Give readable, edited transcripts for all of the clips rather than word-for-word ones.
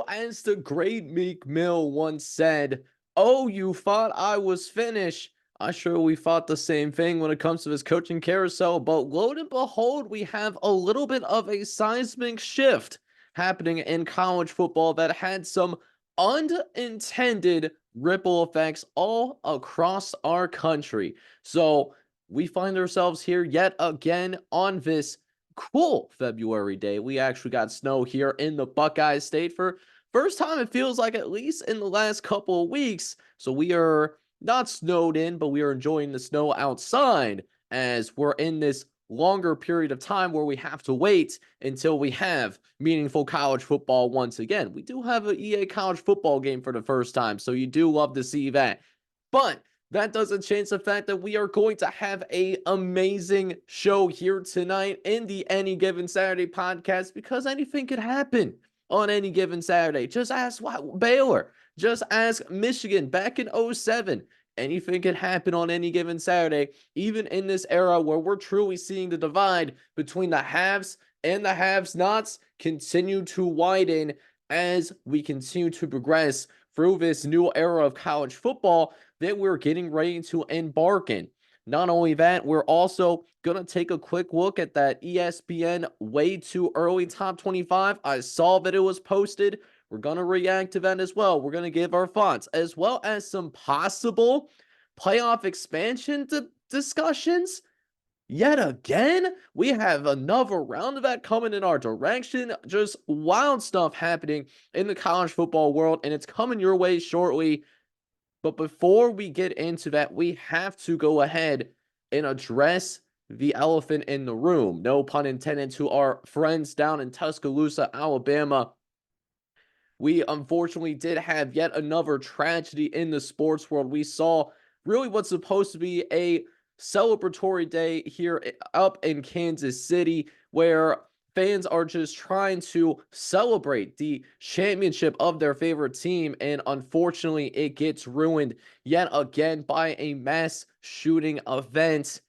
As the great Meek Mill once said, "Oh, you thought I was finished." I'm sure we thought the same thing when it comes to his coaching carousel, but lo and behold, we have a little bit of a seismic shift happening in college football that had some unintended ripple effects all across our country. So we find ourselves here yet again on this cool February day. We actually got snow here in the Buckeye State for first time it feels like at least in the last couple of weeks. So we are not snowed in, but we are enjoying the snow outside as we're in this longer period of time where we have to wait until we have meaningful college football once again. We do have an EA college football game for the first time, so you do love to see that. But that doesn't change the fact that we are going to have a amazing show here tonight in the Any Given Saturday podcast because anything could happen on any given Saturday. Just ask Baylor. Just ask Michigan back in '07. Anything can happen on any given Saturday, even in this era where we're truly seeing the divide between the haves and the have-nots continue to widen as we continue to progress through this new era of college football that we're getting ready to embark in. Not only that, we're also going to take a quick look at that ESPN way too early top 25. I saw that it was posted. We're going to react to that as well. We're going to give our thoughts, as well as some possible playoff expansion discussions. Yet again, we have another round of that coming in our direction. Just wild stuff happening in the college football world, and it's coming your way shortly. But before we get into that, we have to go ahead and address the elephant in the room. No pun intended, to our friends down in Tuscaloosa, Alabama. We unfortunately did have yet another tragedy in the sports world. We saw really what's supposed to be a celebratory day here up in Kansas City, where fans are just trying to celebrate the championship of their favorite team. And unfortunately, it gets ruined yet again by a mass shooting event.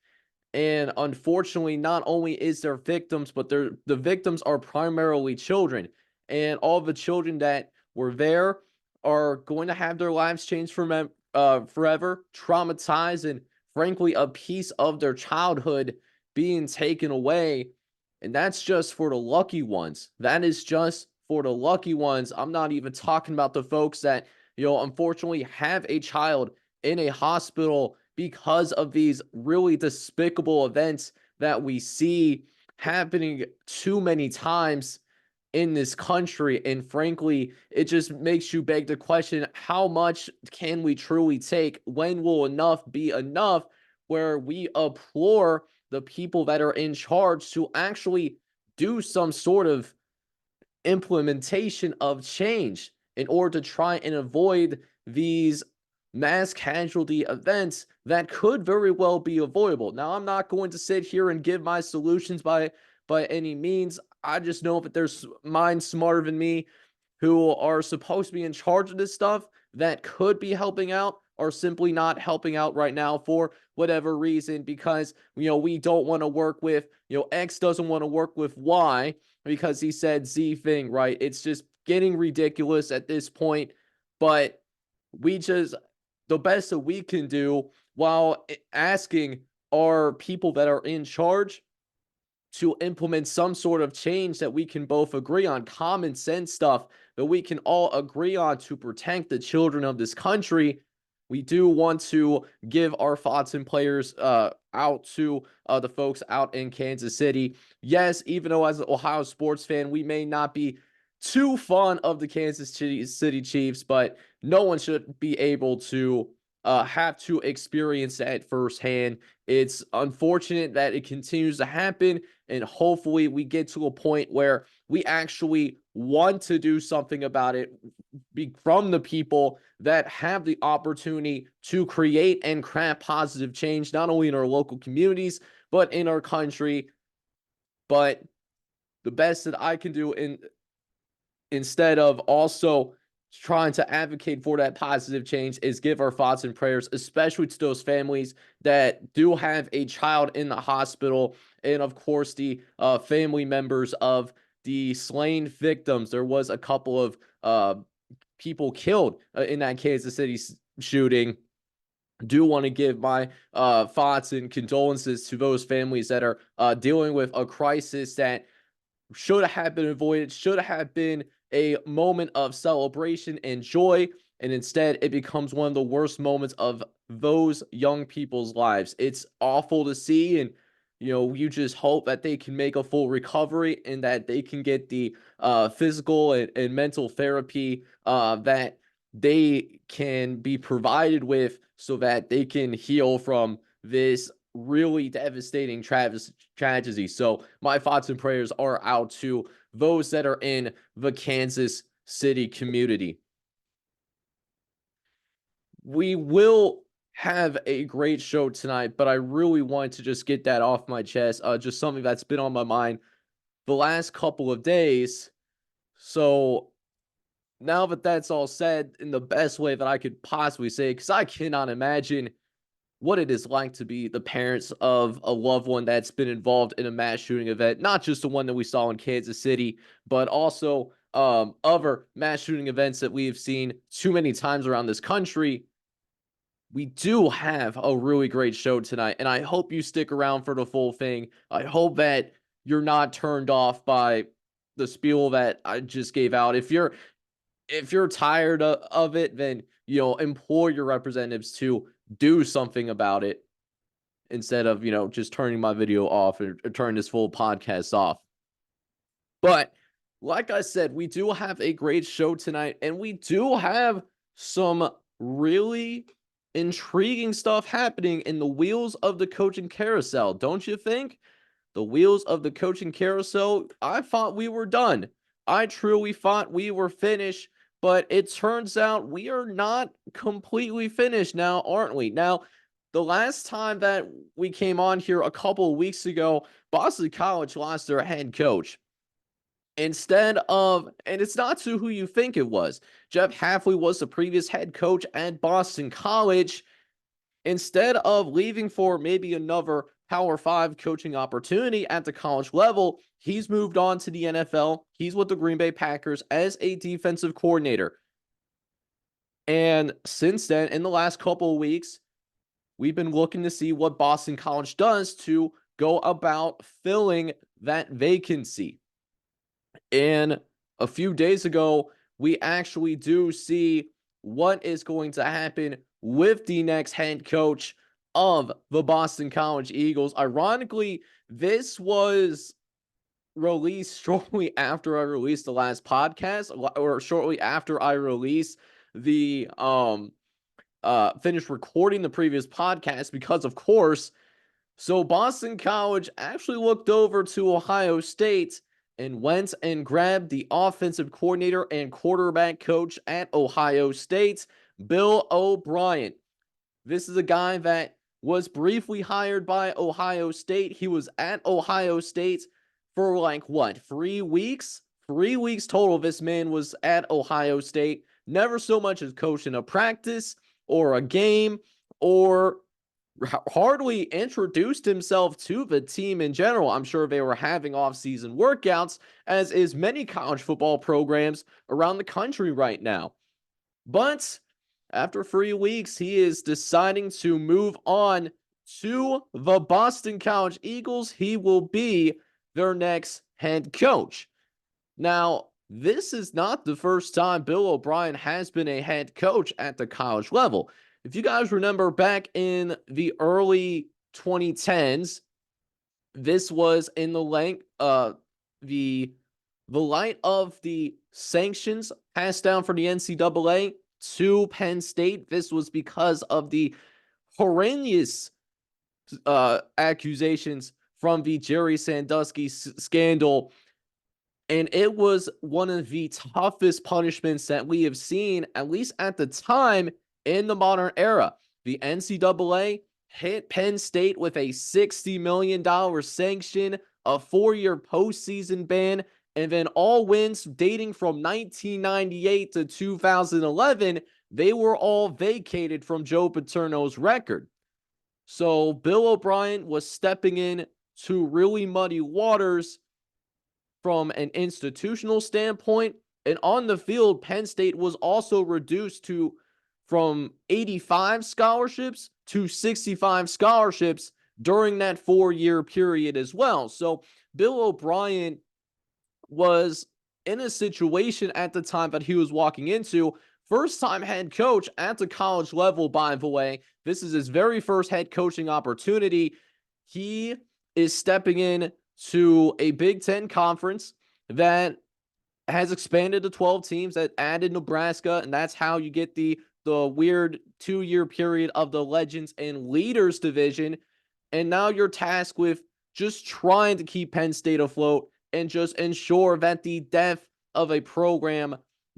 And unfortunately, not only is there victims, but the victims are primarily children. And all the children that were there are going to have their lives changed forever, traumatized, and frankly, a piece of their childhood being taken away. And that's just for the lucky ones. That is just for the lucky ones. I'm not even talking about the folks that, unfortunately have a child in a hospital because of these really despicable events that we see happening too many times in this country. And frankly, it just makes you beg the question, how much can we truly take? When will enough be enough? Where we implore the people that are in charge to actually do some sort of implementation of change in order to try and avoid these mass casualty events that could very well be avoidable. Now, I'm not going to sit here and give my solutions by any means. I just know that there's minds smarter than me who are supposed to be in charge of this stuff that could be helping out are simply not helping out right now for whatever reason, because we don't want to work with, X doesn't want to work with Y because he said Z thing, right? It's just getting ridiculous at this point. But we just, the best that we can do while asking our people that are in charge to implement some sort of change that we can both agree on, common sense stuff that we can all agree on to protect the children of this country. We do want to give our thoughts and players out to the folks out in Kansas City. Yes, even though as an Ohio sports fan, we may not be too fond of the Kansas City Chiefs, but no one should be able to have to experience that firsthand. It's unfortunate that it continues to happen, and hopefully we get to a point where we actually want to do something about it from the people that have the opportunity to create and craft positive change, not only in our local communities, but in our country. But the best that I can do instead of also trying to advocate for that positive change is give our thoughts and prayers, especially to those families that do have a child in the hospital, and of course the family members of the slain victims. There was a couple of people killed in that Kansas City shooting. Do want to give my thoughts and condolences to those families that are dealing with a crisis that should have been avoided, should have been a moment of celebration and joy. And instead, it becomes one of the worst moments of those young people's lives. It's awful to see. And, you just hope that they can make a full recovery and that they can get the physical and mental therapy that they can be provided with so that they can heal from this really devastating tragedy. So my thoughts and prayers are out to those that are in the Kansas City community. We will have a great show tonight, but I really want to just get that off my chest. Just something that's been on my mind the last couple of days. So now that that's all said in the best way that I could possibly say, because I cannot imagine what it is like to be the parents of a loved one that's been involved in a mass shooting event, not just the one that we saw in Kansas City, but also other mass shooting events that we've seen too many times around this country. We do have a really great show tonight, and I hope you stick around for the full thing. I hope that you're not turned off by the spiel that I just gave out. If you're tired of it, then implore your representatives to do something about it instead of just turning my video off or turning this full podcast off. But like I said, we do have a great show tonight, and we do have some really intriguing stuff happening in the wheels of the coaching carousel, don't you think? The wheels of the coaching carousel, I thought we were done. I truly thought we were finished, but it turns out we are not completely finished now, aren't we? Now, the last time that we came on here a couple of weeks ago, Boston College lost their head coach. Instead of, and it's not to who you think it was. Jeff Hafley was the previous head coach at Boston College. Instead of leaving for maybe another Power 5 coaching opportunity at the college level, he's moved on to the NFL. He's with the Green Bay Packers as a defensive coordinator. And since then, in the last couple of weeks, we've been looking to see what Boston College does to go about filling that vacancy. And a few days ago, we actually do see what is going to happen with the next head coach of the Boston College Eagles. Ironically, this was released shortly after I released the last podcast, or shortly after I released the finished recording the previous podcast, because of course, so Boston College actually looked over to Ohio State and went and grabbed the offensive coordinator and quarterback coach at Ohio State, Bill O'Brien. This is a guy that was briefly hired by Ohio State. He was at Ohio State for 3 weeks? 3 weeks total. This man was at Ohio State. Never so much as coaching a practice or a game, or hardly introduced himself to the team in general. I'm sure they were having off-season workouts, as is many college football programs around the country right now. But after 3 weeks, he is deciding to move on to the Boston College Eagles. He will be their next head coach. Now, this is not the first time Bill O'Brien has been a head coach at the college level. If you guys remember back in the early 2010s, this was in the light of the sanctions passed down for the NCAA to Penn State. This was because of the horrendous accusations from the Jerry Sandusky scandal. And it was one of the toughest punishments that we have seen, at least at the time, in the modern era. The NCAA hit Penn State with a $60 million sanction, a 4-year postseason ban, and then all wins dating from 1998 to 2011, they were all vacated from Joe Paterno's record. So Bill O'Brien was stepping in to really muddy waters, from an institutional standpoint. And on the field, Penn State was also reduced to from 85 scholarships to 65 scholarships during that 4-year period as well. So Bill O'Brien was in a situation at the time that he was walking into. First time head coach at the college level, by the way. This is his very first head coaching opportunity. He is stepping in to a Big Ten conference that has expanded to 12 teams, that added Nebraska, and that's how you get the weird 2-year period of the Legends and Leaders division. And now you're tasked with just trying to keep Penn State afloat and just ensure that the death of a program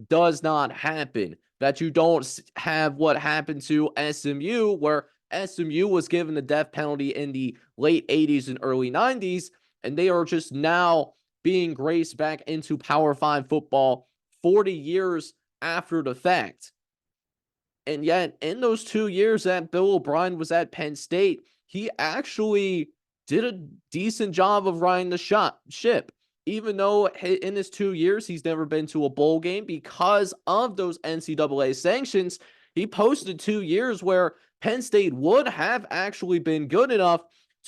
does not happen. That you don't have what happened to SMU, where SMU was given the death penalty in the late 80s and early 90s, and they are just now being graced back into Power 5 football 40 years after the fact. And yet, in those 2 years that Bill O'Brien was at Penn State, he actually did a decent job of riding the ship. Even though in his 2 years, he's never been to a bowl game because of those NCAA sanctions, he posted 2 years where Penn State would have actually been good enough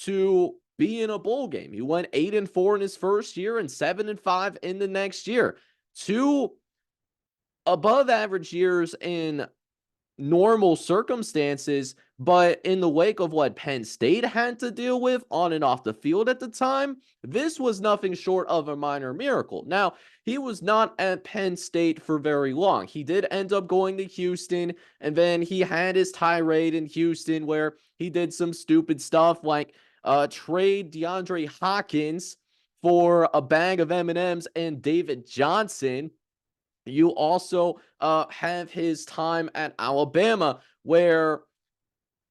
to be in a bowl game. He went 8-4 in his first year and 7-5 in the next year. 2 above average years in normal circumstances, but in the wake of what Penn State had to deal with on and off the field at the time, this was nothing short of a minor miracle. Now, he was not at Penn State for very long. He did end up going to Houston, and then he had his tirade in Houston where he did some stupid stuff like trade DeAndre Hopkins for a bag of M&Ms and David Johnson. You also have his time at Alabama, where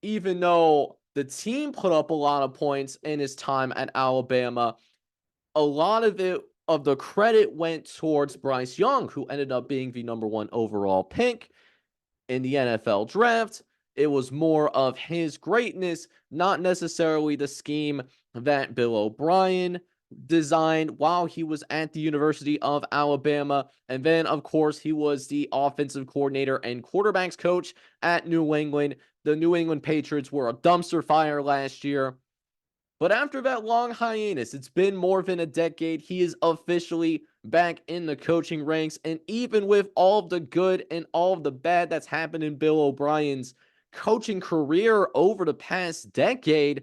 even though the team put up a lot of points in his time at Alabama, a lot of the credit went towards Bryce Young, who ended up being the number 1 overall pick in the NFL draft. It was more of his greatness, not necessarily the scheme that Bill O'Brien designed while he was at the University of Alabama. And then, of course, he was the offensive coordinator and quarterbacks coach at New England. The New England Patriots were a dumpster fire last year. But after that long hiatus, it's been more than a decade, he is officially back in the coaching ranks. And even with all of the good and all of the bad that's happened in Bill O'Brien's coaching career over the past decade,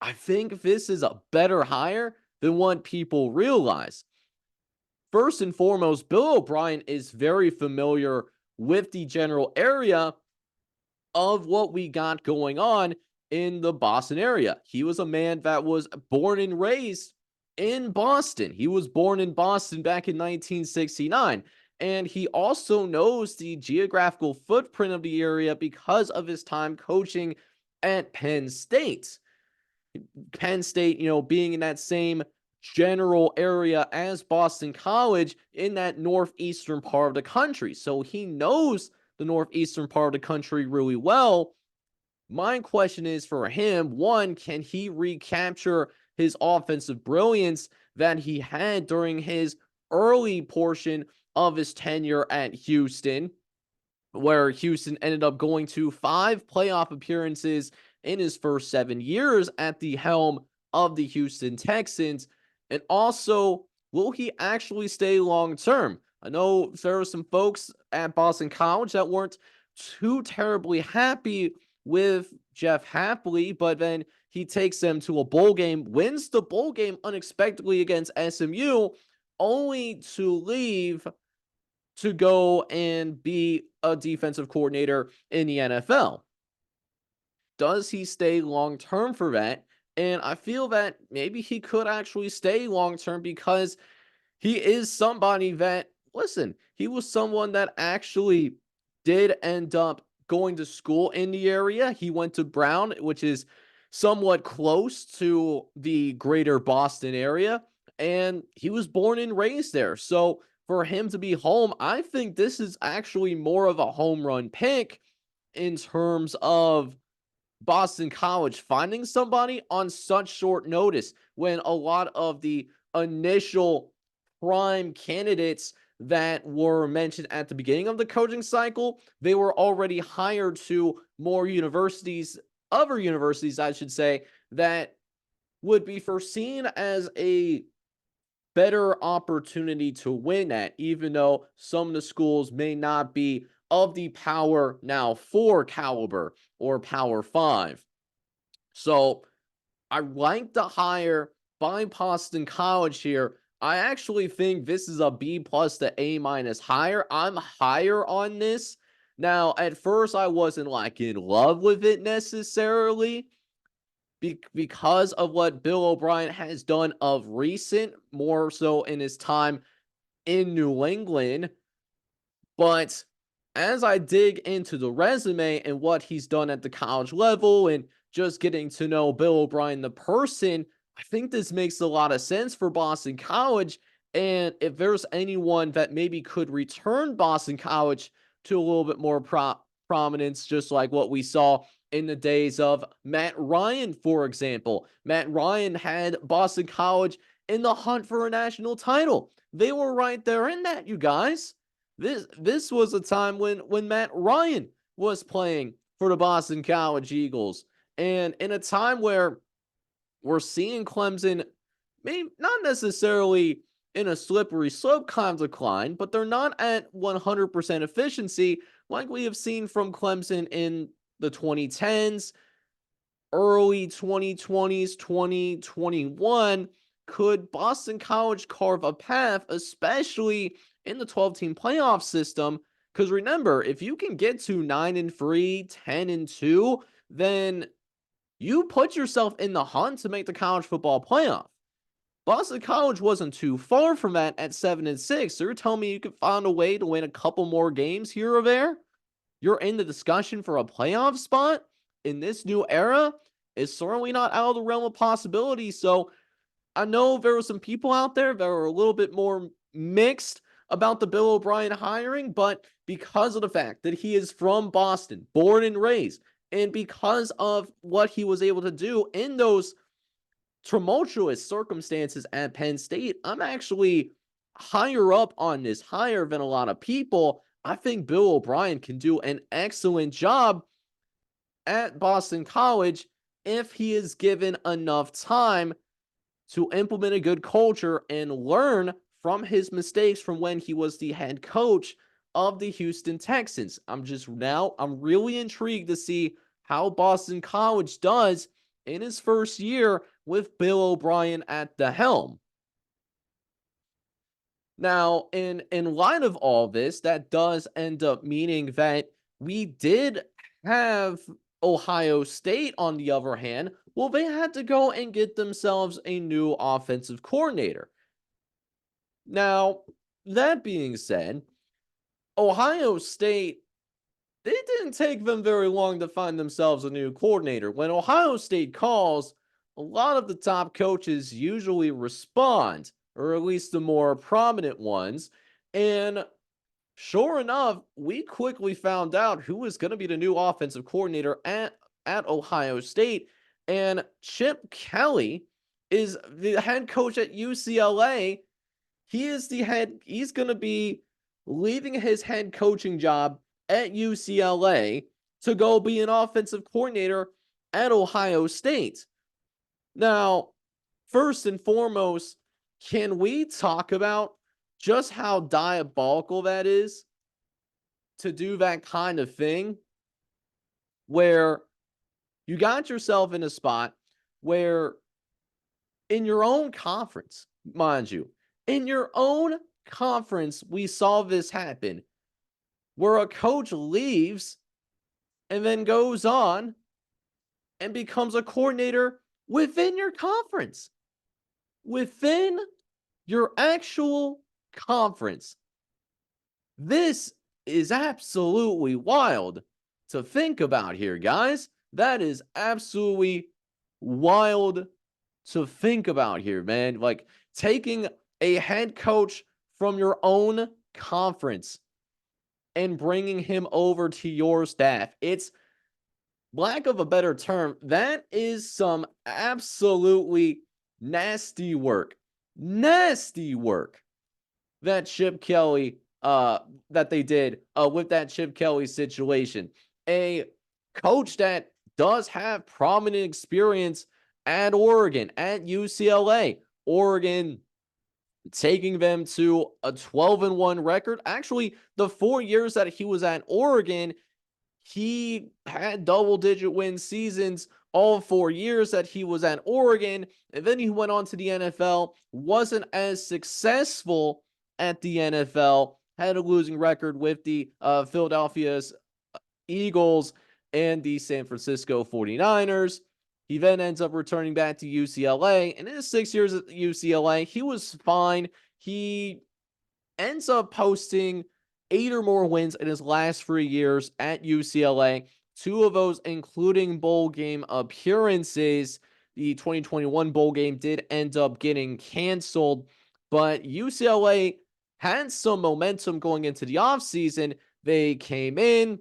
I think this is a better hire than what people realize. First and foremost, Bill O'Brien is very familiar with the general area of what we got going on in the Boston area. He was a man that was born and raised in Boston. He was born in Boston back in 1969. And he also knows the geographical footprint of the area because of his time coaching at Penn State. Penn State, being in that same general area as Boston College in that northeastern part of the country. So he knows the northeastern part of the country really well. My question is for him, one, can he recapture his offensive brilliance that he had during his early portion of his tenure at Houston, where Houston ended up going to 5 playoff appearances in his first 7 years at the helm of the Houston Texans? And also, will he actually stay long term? I know there are some folks at Boston College that weren't too terribly happy with Jeff Hapley, but then he takes them to a bowl game, wins the bowl game unexpectedly against SMU, only to leave to go and be a defensive coordinator in the NFL. Does he stay long term for that? And I feel that maybe he could actually stay long term because he is somebody that, listen, he was someone that actually did end up going to school in the area. He went to Brown, which is somewhat close to the greater Boston area, and he was born and raised there. So for him to be home, I think this is actually more of a home run pick in terms of Boston College finding somebody on such short notice when a lot of the initial prime candidates that were mentioned at the beginning of the coaching cycle, they were already hired to more universities, other universities, I should say, that would be foreseen as a better opportunity to win at, even though some of the schools may not be of the Power Now 4 caliber or Power 5. So I like the hire by Boston College here. I actually think this is a B plus to A minus hire. I'm higher on this. Now, at first, I wasn't like in love with it necessarily because of what Bill O'Brien has done of recent, more so in his time in New England. But as I dig into the resume and what he's done at the college level and just getting to know Bill O'Brien, the person, I think this makes a lot of sense for Boston College. And if there's anyone that maybe could return Boston College to a little bit more prominence, just like what we saw in the days of Matt Ryan, for example. Matt Ryan had Boston College in the hunt for a national title. They were right there in that, you guys. This was a time when Matt Ryan was playing for the Boston College Eagles, and in a time where we're seeing Clemson, maybe not necessarily in a slippery slope kind of decline, but they're not at 100% efficiency like we have seen from Clemson in the 2010s, early 2020s, 2021. Could Boston College carve a path, especially in the 12-team playoff system? Because remember, if you can get to 9-3, 10-2, then you put yourself in the hunt to make the college football playoff. Boston College wasn't too far from that at 7-6. So you're telling me you could find a way to win a couple more games here or there? You're in the discussion for a playoff spot in this new era? Is certainly not out of the realm of possibility. So I know there were some people out there that were a little bit more mixed about the Bill O'Brien hiring, but because of the fact that he is from Boston, born and raised, and because of what he was able to do in those tumultuous circumstances at Penn State, I'm actually higher up on this, higher than a lot of people. I think Bill O'Brien can do an excellent job at Boston College if he is given enough time to implement a good culture and learn from his mistakes from when he was the head coach of the Houston Texans. I'm really intrigued to see how Boston College does in his first year with Bill O'Brien at the helm. Now, in light of all this, that does end up meaning that we did have Ohio State, on the other hand, well, they had to go and get themselves a new offensive coordinator. Now, that being said, Ohio State, it didn't take them very long to find themselves a new coordinator. When Ohio State calls, a lot of the top coaches usually respond, or at least the more prominent ones. And sure enough, we quickly found out who was going to be the new offensive coordinator at Ohio State. And Chip Kelly is the head coach at UCLA. He's going to be leaving his head coaching job at UCLA to go be an offensive coordinator at Ohio State. Now, first and foremost, can we talk about just how diabolical that is to do that kind of thing where you got yourself in a spot where in your own conference, mind you, in your own conference, we saw this happen where a coach leaves and then goes on and becomes a coordinator within your conference, within your actual conference. This is absolutely wild to think about here, guys. That is absolutely wild to think about here, man. Like taking a head coach from your own conference and bringing him over to your staff. It's, lack of a better term, that is some absolutely nasty work. Nasty work. that Chip Kelly that they did with that Chip Kelly situation. A coach that does have prominent experience at Oregon, at UCLA. Oregon taking them to a 12-1 record. Actually, the 4 years that he was at Oregon, he had double-digit win seasons all 4 years that he was at Oregon, and then he went on to the NFL, wasn't as successful at the NFL, had a losing record with the Philadelphia Eagles and the San Francisco 49ers. He then ends up returning back to UCLA, and in his 6 years at UCLA, he was fine. He ends up posting 8 or more wins in his last 3 years at UCLA. 2 of those including bowl game appearances. The 2021 bowl game did end up getting canceled, but UCLA had some momentum going into the offseason. They came in,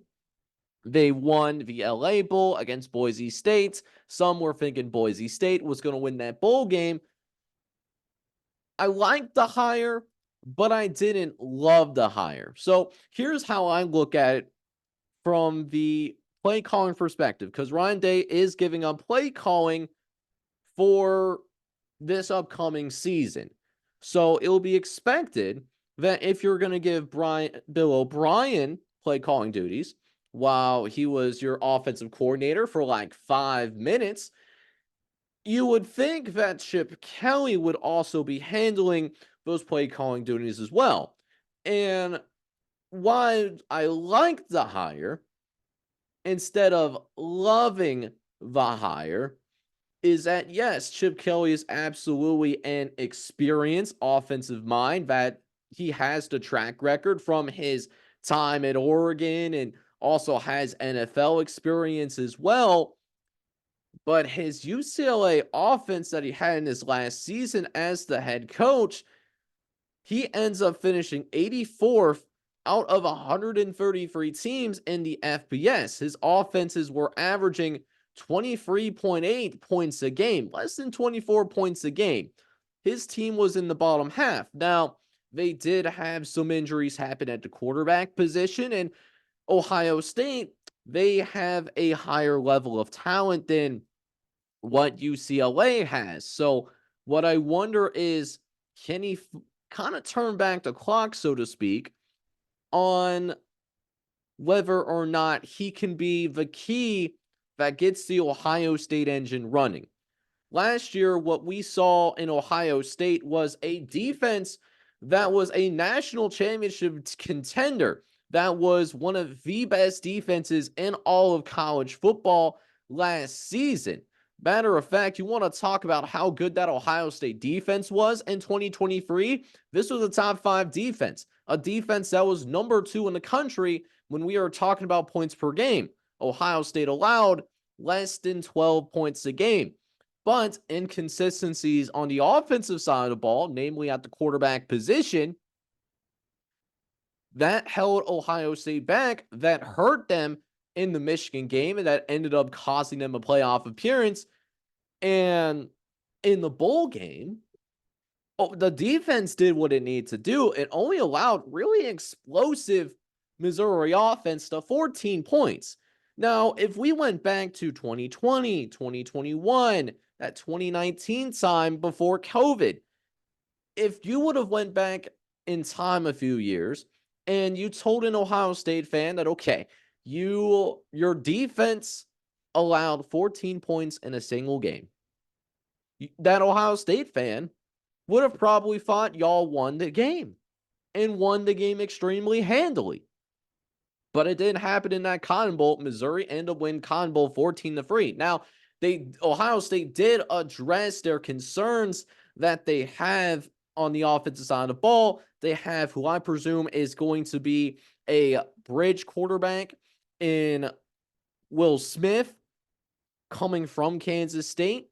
they won the LA Bowl against Boise State. Some were thinking Boise State was going to win that bowl game. I liked the hire, but I didn't love the hire. So here's how I look at it from the play calling perspective, because Ryan Day is giving up play calling for this upcoming season. So it'll be expected that if you're going to give Bill O'Brien play calling duties while he was your offensive coordinator for like 5 minutes, you would think that Chip Kelly would also be handling those play calling duties as well. And why I liked the hire instead of loving the hire is that, yes, Chip Kelly is absolutely an experienced offensive mind, that he has the track record from his time at Oregon and also has NFL experience as well. But his UCLA offense that he had in his last season as the head coach, he ends up finishing 84th out of 133 teams in the FBS. His offenses were averaging 23.8 points a game, less than 24 points a game. His team was in the bottom half. Now, they did have some injuries happen at the quarterback position, and Ohio State, they have a higher level of talent than what UCLA has. So, what I wonder is, can he kind of turn back the clock, so to speak, on whether or not he can be the key that gets the Ohio State engine running? Last year, what we saw in Ohio State was a defense that was a national championship contender. That was one of the best defenses in all of college football last season. Matter of fact, you want to talk about how good that Ohio State defense was in 2023? This was a top 5 defense, a defense that was number 2 in the country when we are talking about points per game. Ohio State allowed less than 12 points a game. But inconsistencies on the offensive side of the ball, namely at the quarterback position, that held Ohio State back, that hurt them in the Michigan game, and that ended up costing them a playoff appearance. And in the bowl game, the defense did what it needed to do. It only allowed really explosive Missouri offense to 14 points. Now, if we went back to 2020, 2021, that 2019 time before COVID, if you would have went back in time a few years and you told an Ohio State fan that, okay, your defense allowed 14 points in a single game, that Ohio State fan would have probably thought y'all won the game and won the game extremely handily. But it didn't happen in that Cotton Bowl. Missouri ended up winning Cotton Bowl 14-3. Now, Ohio State did address their concerns that they have on the offensive side of the ball. They have who I presume is going to be a bridge quarterback in Will Smith coming from Kansas State.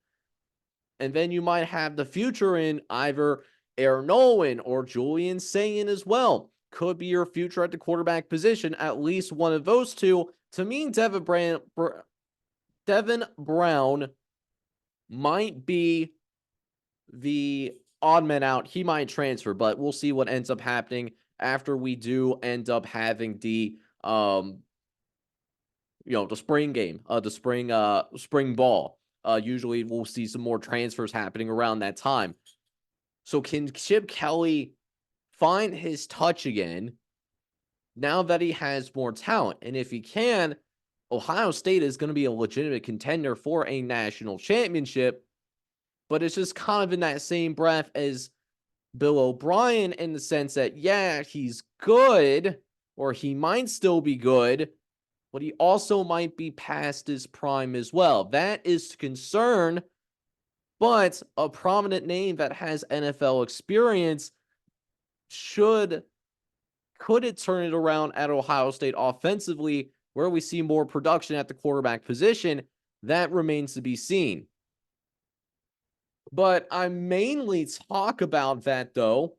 And then you might have the future in either Aaron Nolan or Julian Sayin as well. Could be your future at the quarterback position, at least one of those two. To me, Devin Brown might be the odd man out. He might transfer, but we'll see what ends up happening after we do end up having the the spring game, spring ball. Usually we'll see some more transfers happening around that time. So can Chip Kelly find his touch again now that he has more talent? And if he can, Ohio State is going to be a legitimate contender for a national championship. But it's just kind of in that same breath as Bill O'Brien, in the sense that, yeah, he's good, or he might still be good, but he also might be past his prime as well. That is concern, but a prominent name that has NFL experience could it turn it around at Ohio State offensively, where we see more production at the quarterback position? That remains to be seen. But I mainly talk about that, though,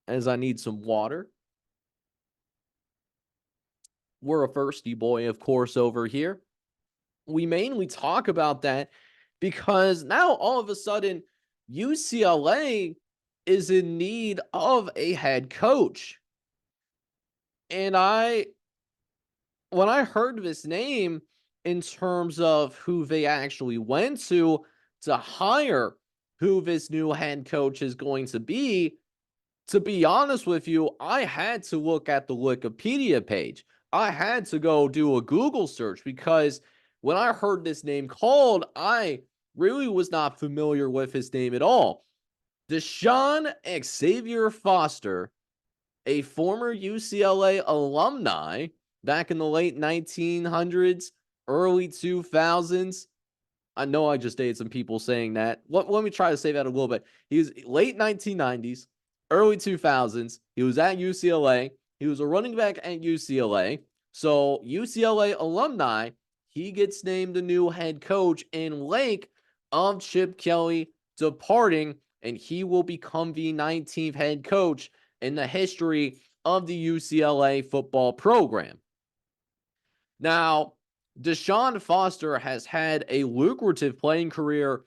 as I need some water. We're a firsty boy, of course, over here. We mainly talk about that because now all of a sudden UCLA is in need of a head coach. And when I heard this name in terms of who they actually went to hire who this new head coach is going to be honest with you, I had to look at the Wikipedia page. I had to go do a Google search because when I heard this name called, I really was not familiar with his name at all. Deshaun Xavier Foster, a former UCLA alumni back in the late 1900s, early 2000s. I know I just dated some people saying that. Let me try to say that a little bit. He was late 1990s, early 2000s. He was at UCLA. He was a running back at UCLA. So UCLA alumni, he gets named the new head coach in wake of Chip Kelly departing, and he will become the 19th head coach in the history of the UCLA football program. Now, Deshaun Foster has had a lucrative playing career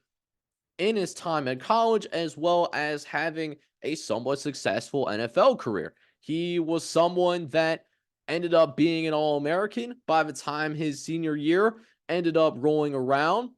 in his time at college, as well as having a somewhat successful NFL career. He was someone that ended up being an All-American by the time his senior year ended up rolling around.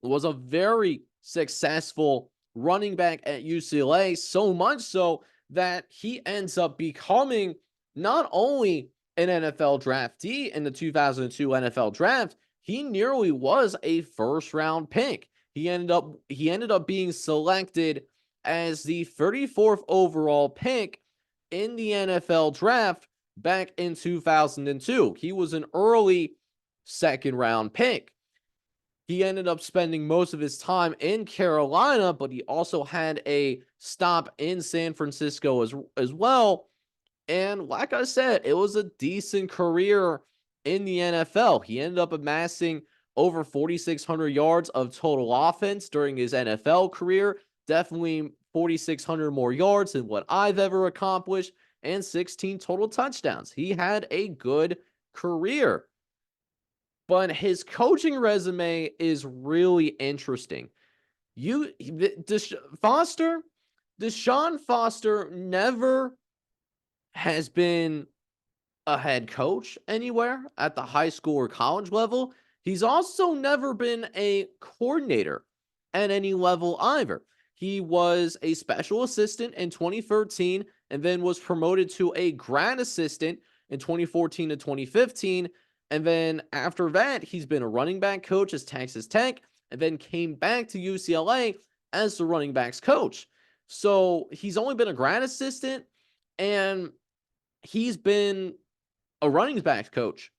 Was a very successful running back at UCLA, so much so that he ends up becoming not only an NFL draftee in the 2002 NFL draft, he nearly was a first-round pick. He ended up being selected as the 34th overall pick in the NFL draft back in 2002. He was an early second-round pick. He ended up spending most of his time in Carolina, but he also had a stop in San Francisco as well. And like I said, it was a decent career in the NFL. He ended up amassing over 4,600 yards of total offense during his NFL career. Definitely 4,600 more yards than what I've ever accomplished, and 16 total touchdowns. He had a good career. But his coaching resume is really interesting. Deshaun Foster never has been a head coach anywhere at the high school or college level. He's also never been a coordinator at any level either. He was a special assistant in 2013 and then was promoted to a grad assistant in 2014 to 2015. And then after that, he's been a running back coach at Texas Tech and then came back to UCLA as the running backs coach. So he's only been a grad assistant and he's been a running backs coach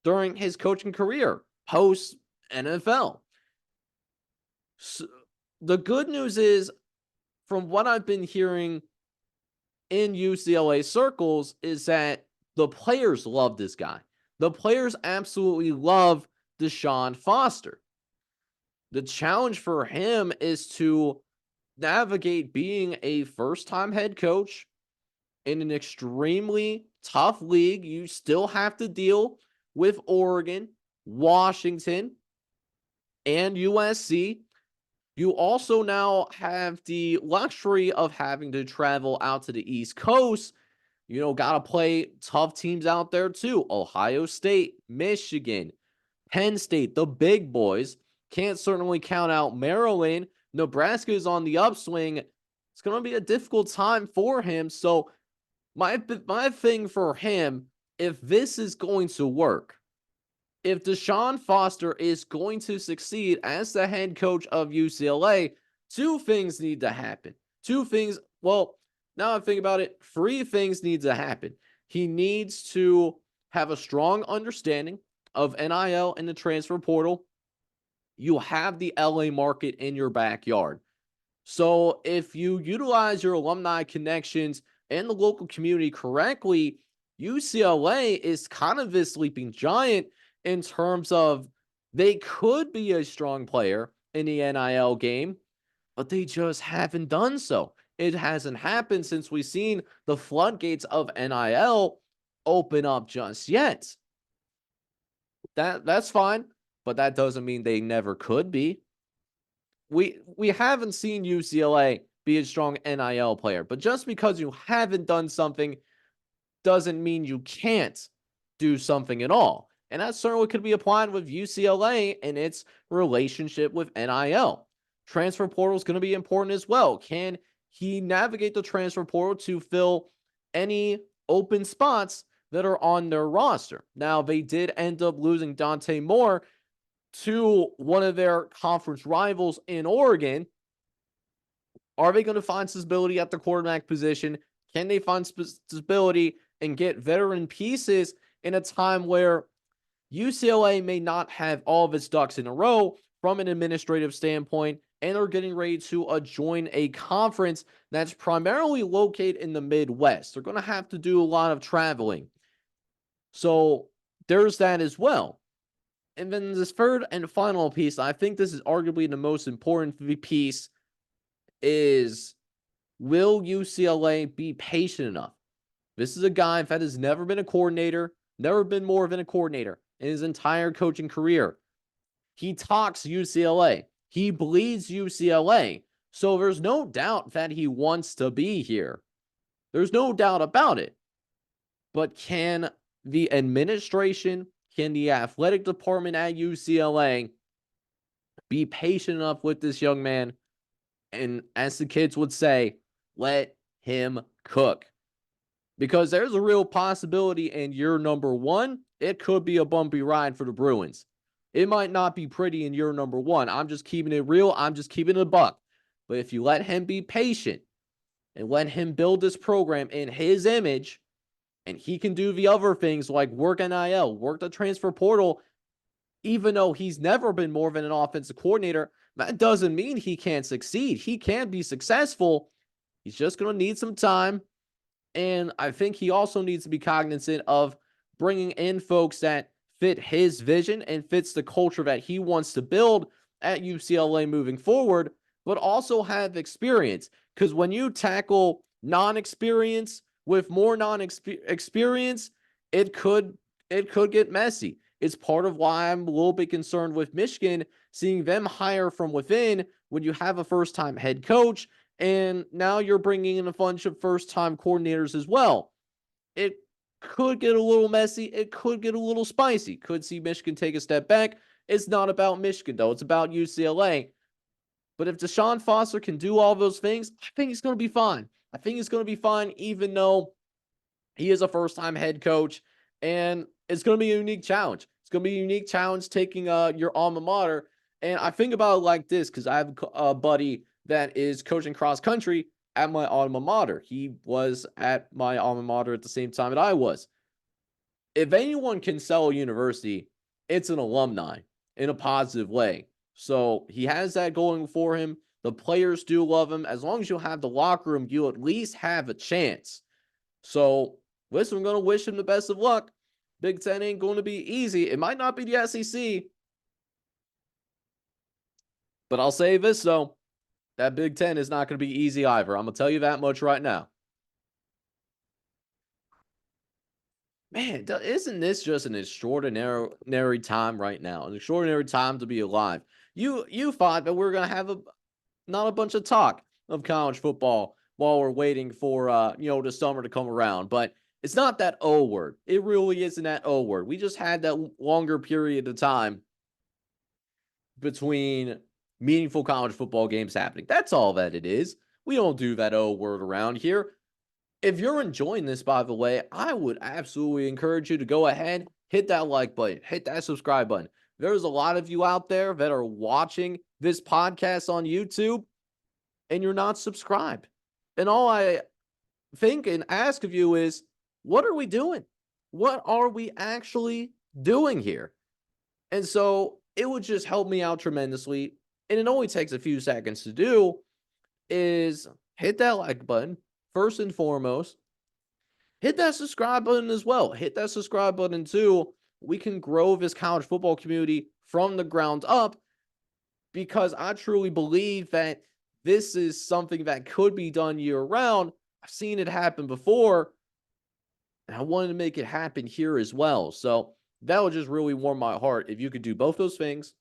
during his coaching career post NFL. So the good news is, from what I've been hearing in UCLA circles, is that the players love this guy. The players absolutely love Deshaun Foster. The challenge for him is to navigate being a first-time head coach in an extremely tough league. You still have to deal with Oregon, Washington, and USC. You also now have the luxury of having to travel out to the East Coast. Got to play tough teams out there too. Ohio State, Michigan, Penn State, the big boys. Can't certainly count out Maryland. Nebraska is on the upswing. It's going to be a difficult time for him. So my thing for him, if this is going to work, if Deshaun Foster is going to succeed as the head coach of UCLA, two things need to happen. Two things, well, now I think about it, three things need to happen. He needs to have a strong understanding of NIL and the transfer portal. You have the LA market in your backyard. So if you utilize your alumni connections and the local community correctly, UCLA is kind of this sleeping giant in terms of they could be a strong player in the NIL game, but they just haven't done so. It hasn't happened since we've seen the floodgates of NIL open up just yet. That's fine, but that doesn't mean they never could be. We haven't seen UCLA be a strong NIL player, but just because you haven't done something doesn't mean you can't do something at all. And that certainly could be applied with UCLA and its relationship with NIL. Transfer portal is going to be important as well. Can he navigate the transfer portal to fill any open spots that are on their roster? Now, they did end up losing Dante Moore to one of their conference rivals in Oregon. Are they going to find stability at the quarterback position? Can they find stability and get veteran pieces in a time where UCLA may not have all of its ducks in a row from an administrative standpoint and are getting ready to join a conference that's primarily located in the Midwest? They're going to have to do a lot of traveling. So there's that as well. And then this third and final piece, I think this is arguably the most important piece, is will UCLA be patient enough? This is a guy that has never been a coordinator, never been more than a coordinator in his entire coaching career. He talks UCLA. He bleeds UCLA. So there's no doubt that he wants to be here. There's no doubt about it. But can the administration, can the athletic department at UCLA be patient enough with this young man? And as the kids would say, let him cook. Because there's a real possibility in year number one, it could be a bumpy ride for the Bruins. It might not be pretty in year number one. I'm just keeping it real. I'm just keeping it a buck. But if you let him be patient and let him build this program in his image, and he can do the other things like work NIL, work the transfer portal, even though he's never been more than an offensive coordinator, that doesn't mean he can't succeed. He can be successful. He's just going to need some time. And I think he also needs to be cognizant of bringing in folks that fit his vision and fits the culture that he wants to build at UCLA moving forward, but also have experience. Because when you tackle non-experience with more non-experience, it could get messy. It's part of why I'm a little bit concerned with Michigan, seeing them hire from within when you have a first-time head coach, and now you're bringing in a bunch of first-time coordinators as well. It could get a little messy. It could get a little spicy. Could see Michigan take a step back. It's not about Michigan, though. It's about UCLA. But if Deshaun Foster can do all those things, I think he's going to be fine. I think he's going to be fine, even though he is a first-time head coach, and it's going to be a unique challenge. It's going to be a unique challenge taking your alma mater. And I think about it like this because I have a buddy that is coaching cross country at my alma mater. He was at my alma mater at the same time that I was. If anyone can sell a university, it's an alumni in a positive way. So he has that going for him. The players do love him. As long as you have the locker room, you at least have a chance. So, listen, I'm going to wish him the best of luck. Big Ten ain't going to be easy. It might not be the SEC. But I'll say this, though. That Big Ten is not going to be easy either. I'm going to tell you that much right now. Man, isn't this just an extraordinary time right now? An extraordinary time to be alive. You thought that we were going to have not a bunch of talk of college football while we're waiting for the summer to come around. But it's not that O word. It really isn't that O word. We just had that longer period of time between meaningful college football games happening. That's all that it is. We don't do that O word around here. If you're enjoying this, by the way, I would absolutely encourage you to go ahead, hit that like button, hit that subscribe button. There's a lot of you out there that are watching this podcast on YouTube and you're not subscribed. And all I think and ask of you is, what are we doing? What are we actually doing here? And so it would just help me out tremendously. And it only takes a few seconds to do is hit that like button first and foremost. Hit that subscribe button as well. Hit that subscribe button too. We can grow this college football community from the ground up because I truly believe that this is something that could be done year round. I've seen it happen before, and I wanted to make it happen here as well. So that would just really warm my heart if you could do both those things.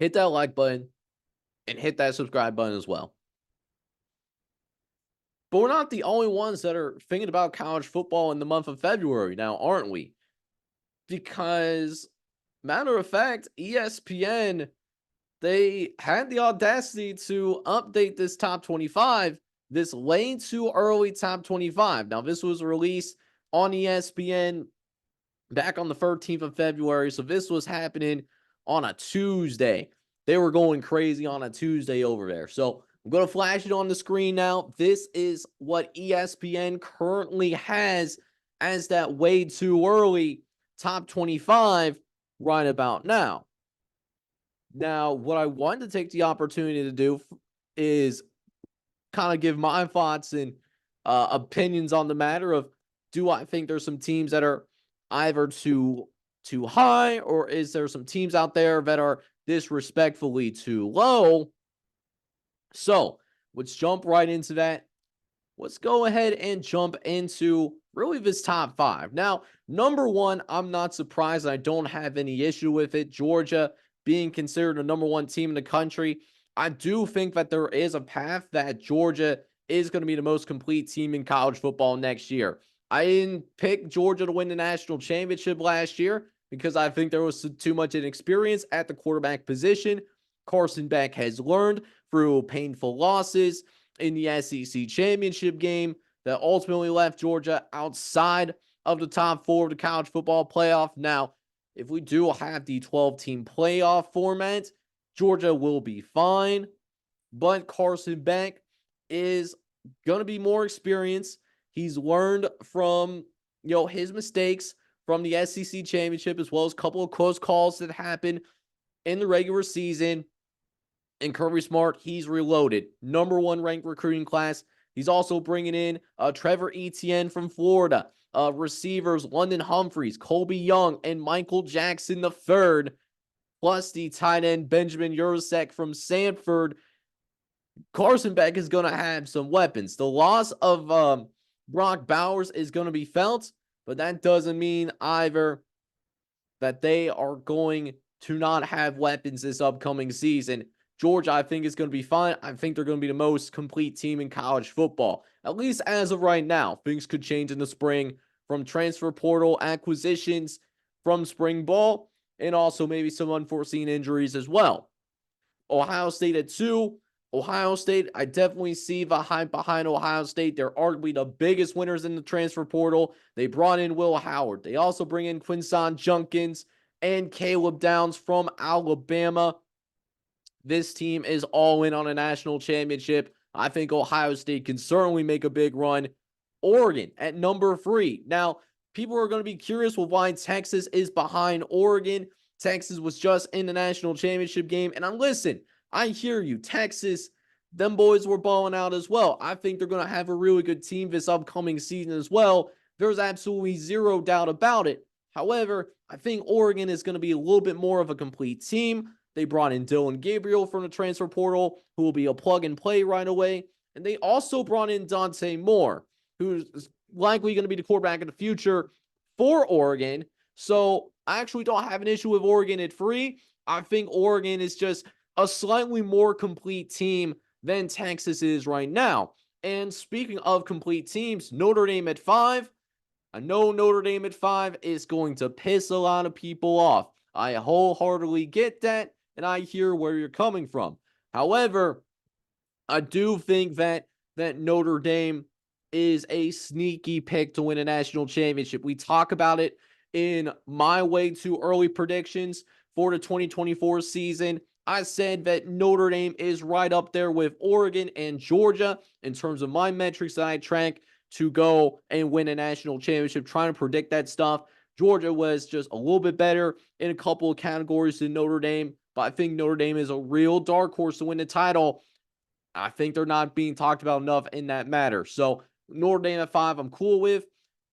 Hit that like button and hit that subscribe button as well. But we're not the only ones that are thinking about college football in the month of February now, aren't we? Because, matter of fact, ESPN, they had the audacity to update this top 25, this late to early top 25. Now, this was released on ESPN back on the 13th of February. So this was happening on a Tuesday. They were going crazy on a Tuesday over there. So I'm going to flash it on the screen now. This is what ESPN currently has as that way too early top 25 right about now. Now, what I wanted to take the opportunity to do is kind of give my thoughts and opinions on the matter of, do I think there's some teams that are either too high, or is there some teams out there that are disrespectfully too low? So let's jump right into that. Let's go ahead and jump into really this top 5. Now, number 1, I'm not surprised. I don't have any issue with it. Georgia being considered the number 1 team in the country. I do think that there is a path that Georgia is going to be the most complete team in college football next year. I didn't pick Georgia to win the national championship last year because I think there was too much inexperience at the quarterback position. Carson Beck has learned through painful losses in the SEC championship game that ultimately left Georgia outside of the top 4 of the college football playoff. Now, if we do have the 12-team playoff format, Georgia will be fine, but Carson Beck is going to be more experienced. He's learned from, his mistakes from the SEC championship, as well as a couple of close calls that happened in the regular season. And Kirby Smart, he's reloaded. Number 1 ranked recruiting class. He's also bringing in Trevor Etienne from Florida. Receivers London Humphreys, Colby Young, and Michael Jackson III. Plus the tight end Benjamin Urasek from Sanford. Carson Beck is going to have some weapons. The loss of Brock Bowers is going to be felt, but that doesn't mean either that they are going to not have weapons this upcoming season. Georgia, I think, is going to be fine. I think they're going to be the most complete team in college football, at least as of right now. Things could change in the spring from transfer portal acquisitions from spring ball, and also maybe some unforeseen injuries as well. Ohio State at 2. Ohio State, I definitely see the hype behind Ohio State. They're arguably the biggest winners in the transfer portal. They brought in Will Howard. They also bring in Quinson Junkins and Caleb Downs from Alabama. This team is all in on a national championship. I think Ohio State can certainly make a big run. Oregon at number 3. Now, people are going to be curious with why Texas is behind Oregon. Texas was just in the national championship game. And listen, I hear you. Texas, them boys were balling out as well. I think they're going to have a really good team this upcoming season as well. There's absolutely zero doubt about it. However, I think Oregon is going to be a little bit more of a complete team. They brought in Dylan Gabriel from the transfer portal, who will be a plug and play right away. And they also brought in Dante Moore, who's likely going to be the quarterback in the future for Oregon. So I actually don't have an issue with Oregon at 3. I think Oregon is just a slightly more complete team than Texas is right now. And speaking of complete teams, Notre Dame at 5. I know Notre Dame at 5 is going to piss a lot of people off. I wholeheartedly get that, and I hear where you're coming from. However, I do think that Notre Dame is a sneaky pick to win a national championship. We talk about it in my way too early predictions for the 2024 season. I said that Notre Dame is right up there with Oregon and Georgia in terms of my metrics that I track to go and win a national championship, trying to predict that stuff. Georgia was just a little bit better in a couple of categories than Notre Dame, but I think Notre Dame is a real dark horse to win the title. I think they're not being talked about enough in that matter. So Notre Dame at 5, I'm cool with.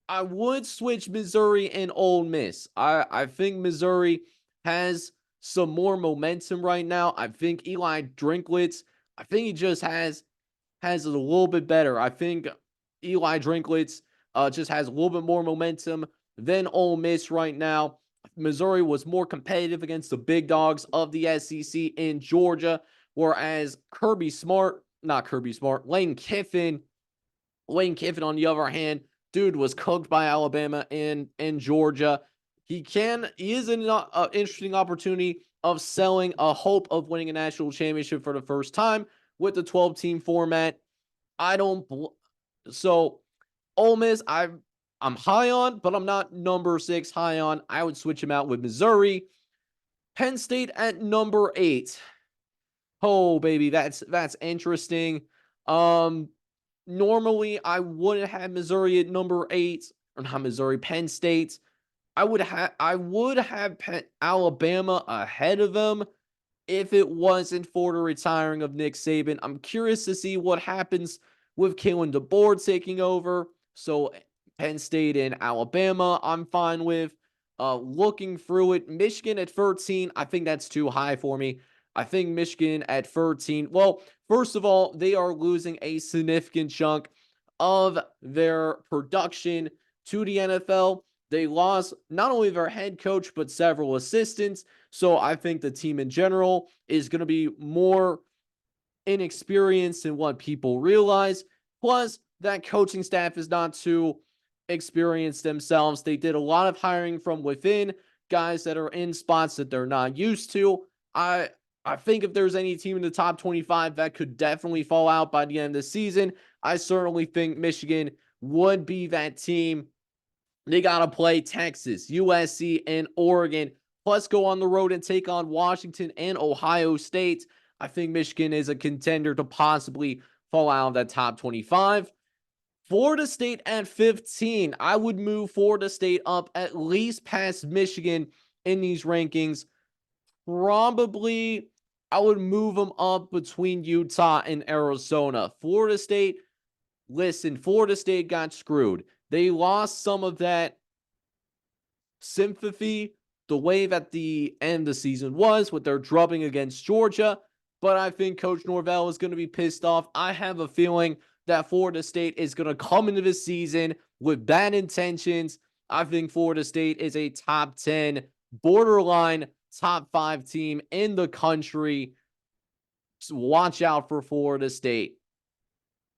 I would switch Missouri and Ole Miss. I think Missouri has some more momentum right now. I think Eli Drinkwitz, I think he just has it a little bit better. I think Eli Drinkwitz just has a little bit more momentum than Ole Miss right now. Missouri was more competitive against the big dogs of the SEC in Georgia, whereas Lane Kiffin, on the other hand, dude was cooked by Alabama and Georgia. He is an interesting opportunity of selling a hope of winning a national championship for the first time with the 12-team format. So Ole Miss, I'm high on, but I'm not number 6 high on. I would switch him out with Missouri. Penn State at number 8. Oh, baby, that's interesting. Normally I wouldn't have Missouri at number 8, or not Missouri, Penn State. I would have Alabama ahead of them if it wasn't for the retiring of Nick Saban. I'm curious to see what happens with Kalen DeBoer taking over. So Penn State and Alabama, I'm fine with. Looking through it, Michigan at 13, I think that's too high for me. I think Michigan at 13, well, first of all, they are losing a significant chunk of their production to the NFL. They lost not only their head coach, but several assistants. So I think the team in general is going to be more inexperienced than what people realize. Plus, that coaching staff is not too experienced themselves. They did a lot of hiring from within, guys that are in spots that they're not used to. I think if there's any team in the top 25 that could definitely fall out by the end of the season, I certainly think Michigan would be that team. They got to play Texas, USC, and Oregon, plus go on the road and take on Washington and Ohio State. I think Michigan is a contender to possibly fall out of that top 25. Florida State at 15. I would move Florida State up at least past Michigan in these rankings. Probably, I would move them up between Utah and Arizona. Florida State got screwed. They lost some of that sympathy, the way that the end of the season was with their drubbing against Georgia. But I think Coach Norvell is going to be pissed off. I have a feeling that Florida State is going to come into the season with bad intentions. I think Florida State is a top 10, borderline top 5 team in the country. So watch out for Florida State.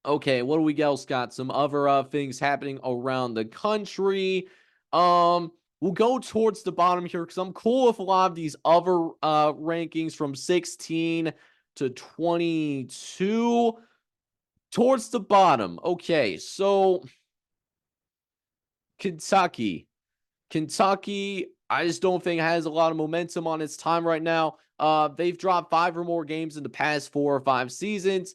Okay, what do we else got? Some other things happening around the country. We'll go towards the bottom here because I'm cool with a lot of these other rankings from 16 to 22. Towards the bottom. Okay, so Kentucky, I just don't think has a lot of momentum on its time right now. They've dropped 5 or more games in the past 4 or 5 seasons.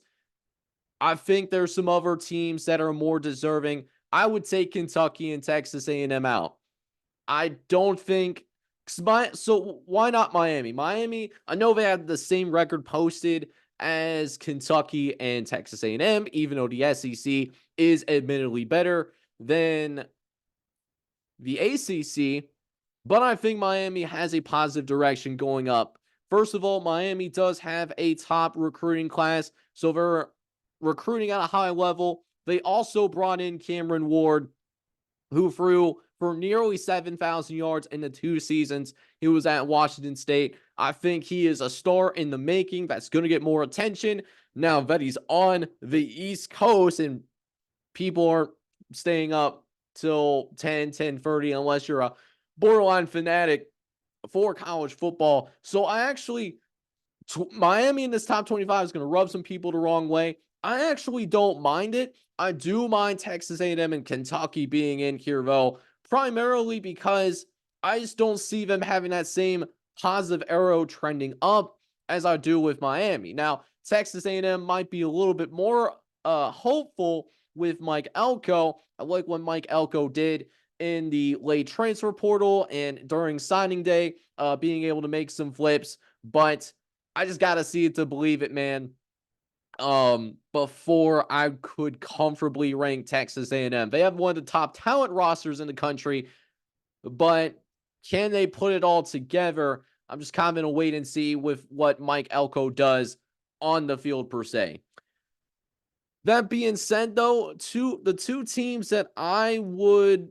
I think there's some other teams that are more deserving. I would take Kentucky and Texas A&M out. I don't think so why not Miami? Miami, I know they had the same record posted as Kentucky and Texas A&M, even though the SEC is admittedly better than the ACC, but I think Miami has a positive direction going up. First of all, Miami does have a top recruiting class, so they're recruiting at a high level. They also brought in Cameron Ward, who threw for nearly 7,000 yards in the 2 seasons he was at Washington State. I think he is a star in the making that's going to get more attention now that he's on the East Coast and people aren't staying up till 10:30 unless you're a borderline fanatic for college football. So I actually Miami in this top 25 is going to rub some people the wrong way. I actually don't mind it. I do mind Texas A&M and Kentucky being in here, though, primarily because I just don't see them having that same positive arrow trending up as I do with Miami. Now, Texas A&M might be a little bit more hopeful with Mike Elko. I like what Mike Elko did in the late transfer portal and during signing day, being able to make some flips, but I just got to see it to believe it, man. Before I could comfortably rank Texas A&M. They have one of the top talent rosters in the country, but can they put it all together? I'm just kind of going to wait and see with what Mike Elko does on the field per se. That being said, though, the two teams that I would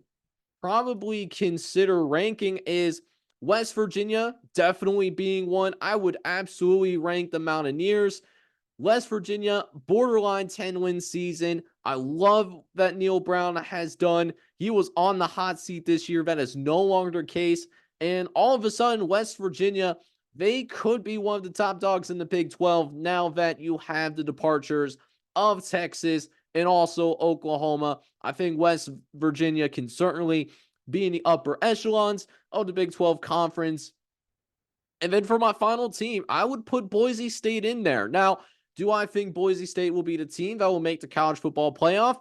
probably consider ranking is West Virginia, definitely being one. I would absolutely rank the Mountaineers. West Virginia, borderline 10-win season. I love that Neil Brown has done. He was on the hot seat this year. That is no longer the case. And all of a sudden, West Virginia, they could be one of the top dogs in the Big 12 now that you have the departures of Texas and also Oklahoma. I think West Virginia can certainly be in the upper echelons of the Big 12 conference. And then for my final team, I would put Boise State in there. Now, do I think Boise State will be the team that will make the college football playoff?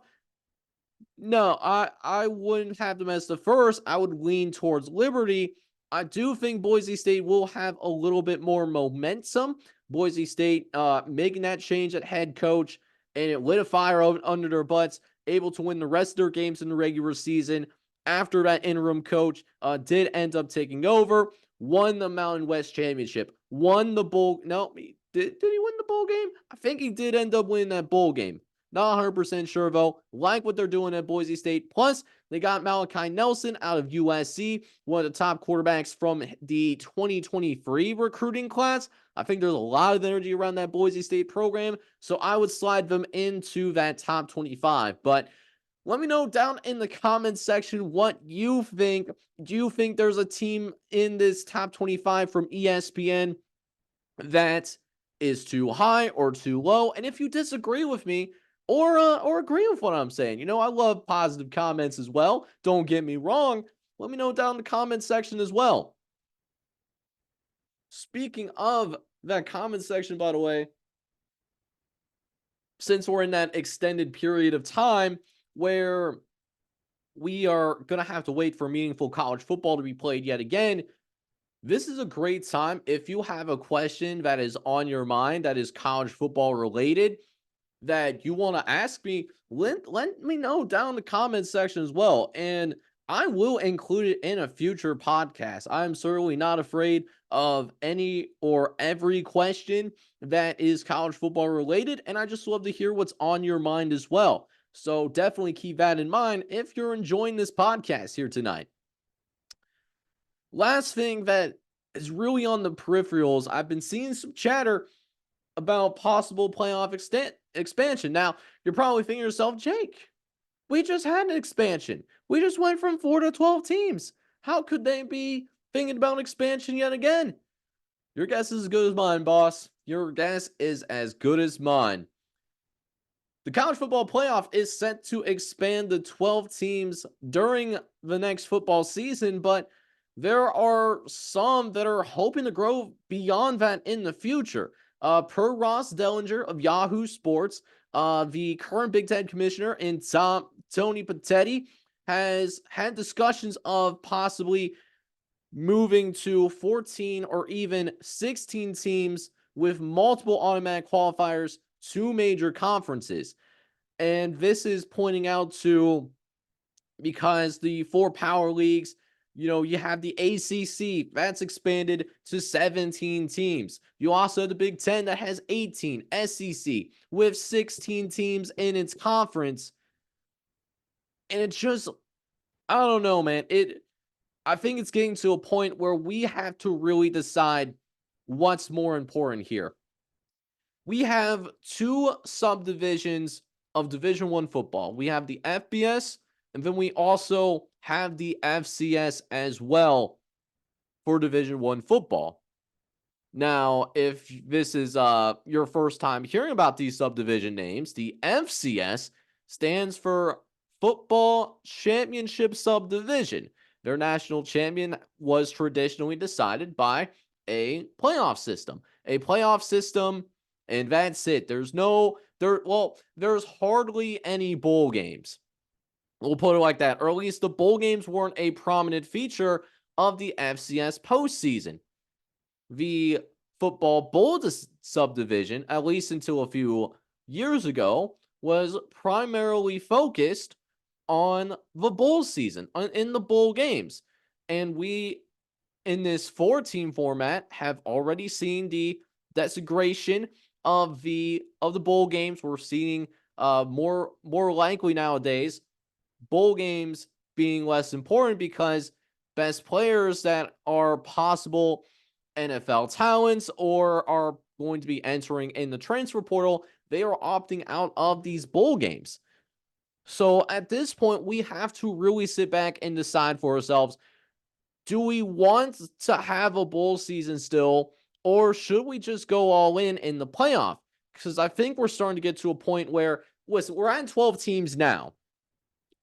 No, I wouldn't have them as the first. I would lean towards Liberty. I do think Boise State will have a little bit more momentum. Boise State making that change at head coach, and it lit a fire under their butts, able to win the rest of their games in the regular season after that interim coach did end up taking over, won the Mountain West Championship, won the bowl. No, did he win the bowl game? I think he did end up winning that bowl game. Not 100% sure, though. Like what they're doing at Boise State. Plus, they got Malachi Nelson out of USC, one of the top quarterbacks from the 2023 recruiting class. I think there's a lot of energy around that Boise State program, so I would slide them into that top 25. But let me know down in the comments section what you think. Do you think there's a team in this top 25 from ESPN that is too high or too low? And if you disagree with me, or agree with what I'm saying. You know, I love positive comments as well. Don't get me wrong. Let me know down in the comment section as well. Speaking of that comment section, by the way, since we're in that extended period of time where we are going to have to wait for meaningful college football to be played yet again, this is a great time. If you have a question that is on your mind that is college football related, that you want to ask me, let me know down in the comment section as well. And I will include it in a future podcast. I'm certainly not afraid of any or every question that is college football related. And I just love to hear what's on your mind as well. So definitely keep that in mind if you're enjoying this podcast here tonight. Last thing that is really on the peripherals, I've been seeing some chatter about possible playoff expansion. Now, you're probably thinking to yourself, Jake, we just had an expansion. We just went from 4 to 12 teams. How could they be thinking about expansion yet again? Your guess is as good as mine, boss. Your guess is as good as mine. The college football playoff is set to expand to 12 teams during the next football season, but there are some that are hoping to grow beyond that in the future. Per Ross Dellinger of Yahoo Sports, the current Big Ten commissioner and Tony Patetti has had discussions of possibly moving to 14 or even 16 teams with multiple automatic qualifiers to major conferences. And this is pointing out to, because the 4 power leagues, you know, you have the ACC that's expanded to 17 teams. You also have the Big Ten that has 18, SEC with 16 teams in its conference. And it's just I don't know, man. I think it's getting to a point where we have to really decide what's more important here. We have two subdivisions of Division 1 football. We have the FBS, and then we also have the FCS as well for Division 1 football. Now, if this is your first time hearing about these subdivision names, the FCS stands for Football Championship Subdivision. Their national champion was traditionally decided by a playoff system. A playoff system, and that's it. There's hardly any bowl games. We'll put it like that. Or at least the bowl games weren't a prominent feature of the FCS postseason. The football bowl subdivision, at least until a few years ago, was primarily focused on the bowl season, in the bowl games. And we, in this 4-team format, have already seen the desecration of the bowl games. We're seeing more likely nowadays bowl games being less important because best players that are possible NFL talents or are going to be entering in the transfer portal, they are opting out of these bowl games. So at this point, we have to really sit back and decide for ourselves, do we want to have a bowl season still, or should we just go all in the playoff? Because I think we're starting to get to a point where, listen, we're at 12 teams now.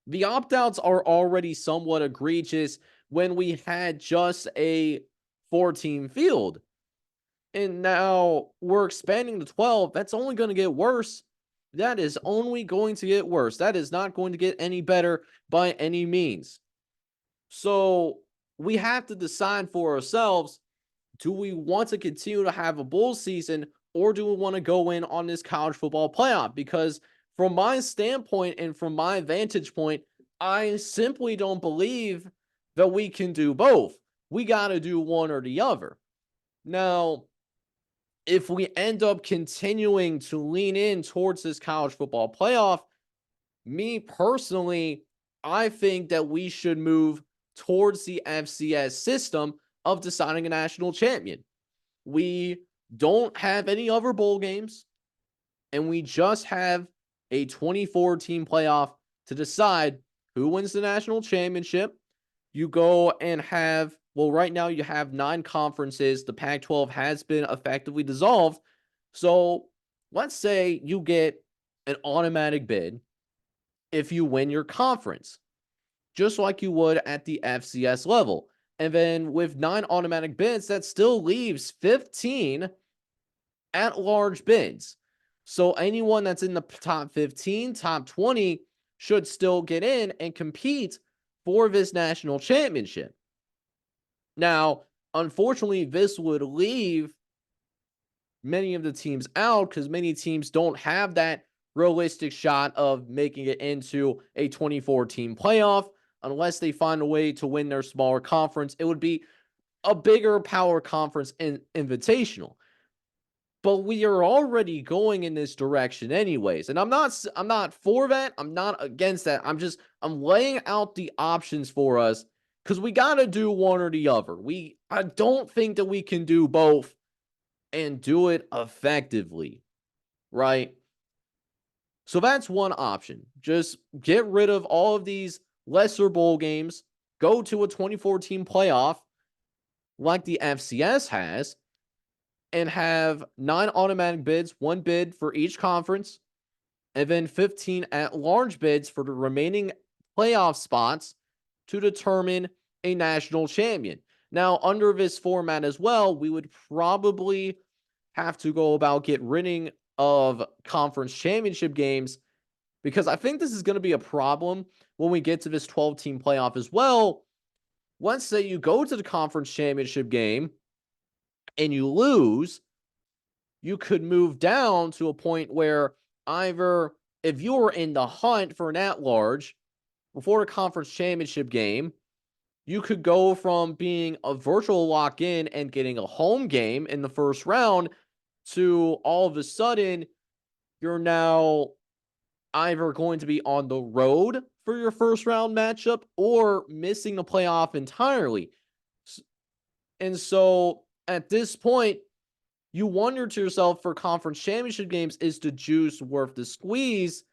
The opt-outs are already somewhat egregious when we had just a 4-team field. And now we're expanding to 12. That's only going to get worse. That is only going to get worse. That is not going to get any better by any means. So we have to decide for ourselves, do we want to continue to have a bowl season, or do we want to go in on this college football playoff? Because from my standpoint and from my vantage point, I simply don't believe that we can do both. We got to do one or the other. Now, if we end up continuing to lean in towards this college football playoff, me personally, I think that we should move towards the FCS system of deciding a national champion. We don't have any other bowl games, and we just have a 24-team playoff to decide who wins the national championship. You go and have, well, right now you have 9 conferences. The Pac-12 has been effectively dissolved. So let's say you get an automatic bid if you win your conference, just like you would at the FCS level. And then with 9 automatic bids, that still leaves 15 at-large bids. So anyone that's in the top 15, top 20 should still get in and compete for this national championship. Now, unfortunately, this would leave many of the teams out because many teams don't have that realistic shot of making it into a 24-team playoff unless they find a way to win their smaller conference. It would be a bigger power conference invitational. But we are already going in this direction anyways. And I'm not for that. I'm not against that. I'm laying out the options for us because we got to do one or the other. I don't think that we can do both and do it effectively, right? So that's one option. Just get rid of all of these lesser bowl games, go to a 24-team playoff like the FCS has, and have 9 automatic bids, 1 bid for each conference, and then 15 at-large bids for the remaining playoff spots to determine a national champion. Now, under this format as well, we would probably have to go about getting rid of conference championship games because I think this is going to be a problem when we get to this 12-team playoff as well. Let's say you go to the conference championship game and you lose, you could move down to a point where either if you were in the hunt for an at-large before a conference championship game, you could go from being a virtual lock-in and getting a home game in the first round to all of a sudden you're now either going to be on the road for your first round matchup or missing the playoff entirely. And so at this point, you wonder to yourself, for conference championship games, is the juice worth the squeeze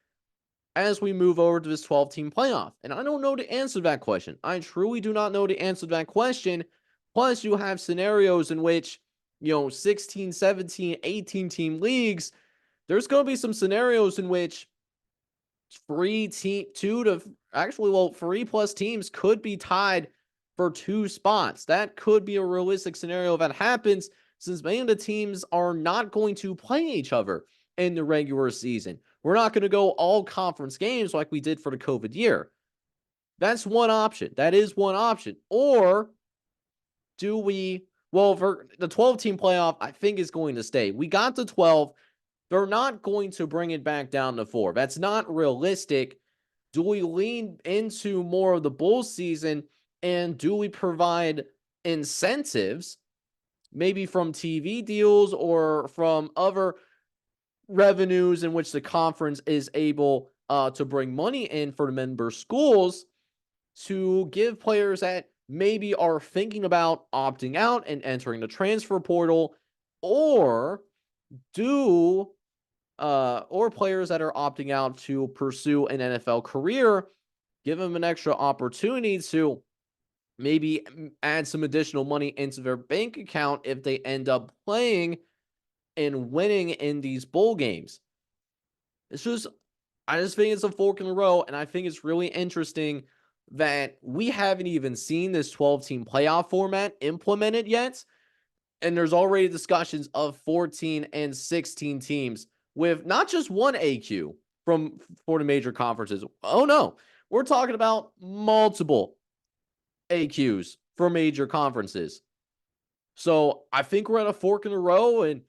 as we move over to this 12-team playoff? And I don't know the answer to that question. I truly do not know the answer to that question. Plus, you have scenarios in which, 16, 17, 18 team leagues, there's going to be some scenarios in which three plus teams could be tied for 2 spots. That could be a realistic scenario if that happens, since many of the teams are not going to play each other in the regular season. We're not going to go all conference games like we did for the COVID year. That's one option. That is one option. Or do we, well, for the 12-team playoff, I think is going to stay. We got to 12. They're not going to bring it back down to 4. That's not realistic. Do we lean into more of the bowl season, and do we provide incentives, maybe from TV deals or from other revenues in which the conference is able to bring money in for the member schools, to give players that maybe are thinking about opting out and entering the transfer portal, or do or players that are opting out to pursue an NFL career, give them an extra opportunity to maybe add some additional money into their bank account if they end up playing and winning in these bowl games. I just think it's a fork in the road, and I think it's really interesting that we haven't even seen this 12-team playoff format implemented yet. And there's already discussions of 14 and 16 teams with not just one AQ for the major conferences. Oh no, we're talking about multiple AQs for major conferences. So I think we're at a fork in the road,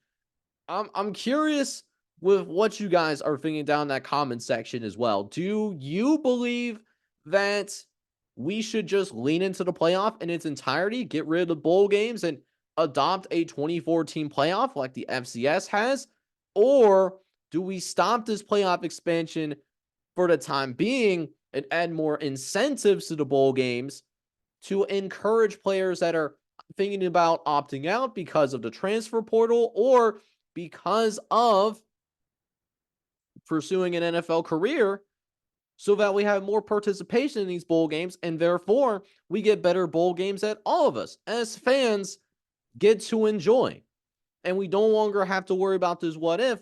and I'm curious with what you guys are thinking down in that comment section as well. Do you believe that we should just lean into the playoff in its entirety, get rid of the bowl games, and adopt a 24-team playoff like the FCS has? Or do we stop this playoff expansion for the time being and add more incentives to the bowl games to encourage players that are thinking about opting out because of the transfer portal or because of pursuing an NFL career, so that we have more participation in these bowl games, and therefore we get better bowl games that all of us as fans get to enjoy? And we no longer have to worry about this what if,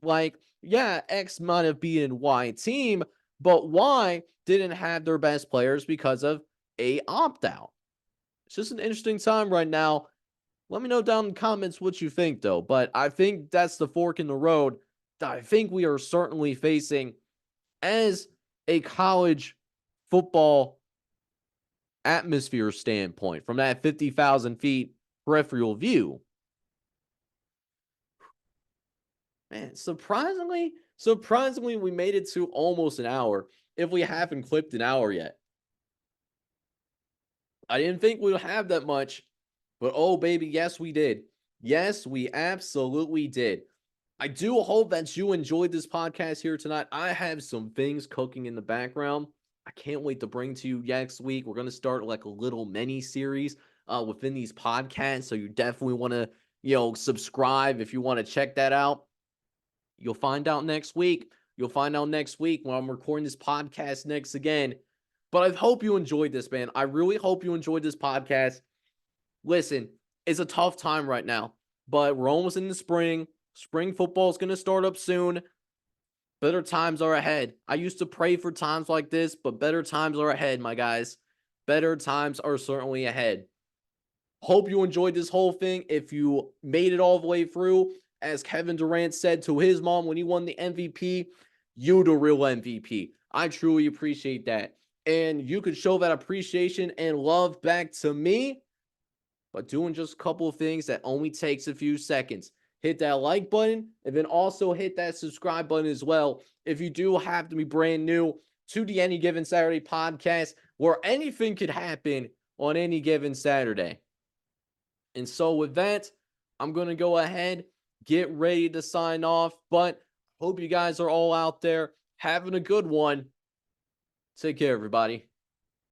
like, yeah, X might have beaten Y team, but Y didn't have their best players because of a opt-out. It's just an interesting time right now. Let me know down in the comments what you think, though. But I think that's the fork in the road that I think we are certainly facing as a college football atmosphere standpoint from that 50,000 feet peripheral view. Man, surprisingly, we made it to almost an hour if we haven't clipped an hour yet. I didn't think we would have that much, but oh, baby, yes, we did. Yes, we absolutely did. I do hope that you enjoyed this podcast here tonight. I have some things cooking in the background. I can't wait to bring to you next week. We're going to start like a little mini series within these podcasts. So you definitely want to, subscribe if you want to check that out. You'll find out next week. You'll find out next week when I'm recording this podcast next again. But I hope you enjoyed this, man. I really hope you enjoyed this podcast. Listen, it's a tough time right now, but we're almost in the spring. Spring football is going to start up soon. Better times are ahead. I used to pray for times like this, but better times are ahead, my guys. Better times are certainly ahead. Hope you enjoyed this whole thing. If you made it all the way through, as Kevin Durant said to his mom when he won the MVP, you the real MVP. I truly appreciate that. And you could show that appreciation and love back to me by doing just a couple of things that only takes a few seconds. Hit that like button, and then also hit that subscribe button as well if you do have to be brand new to the Any Given Saturday podcast, where anything could happen on any given Saturday. And so with that, I'm going to go ahead, get ready to sign off, but hope you guys are all out there having a good one. Take care, everybody.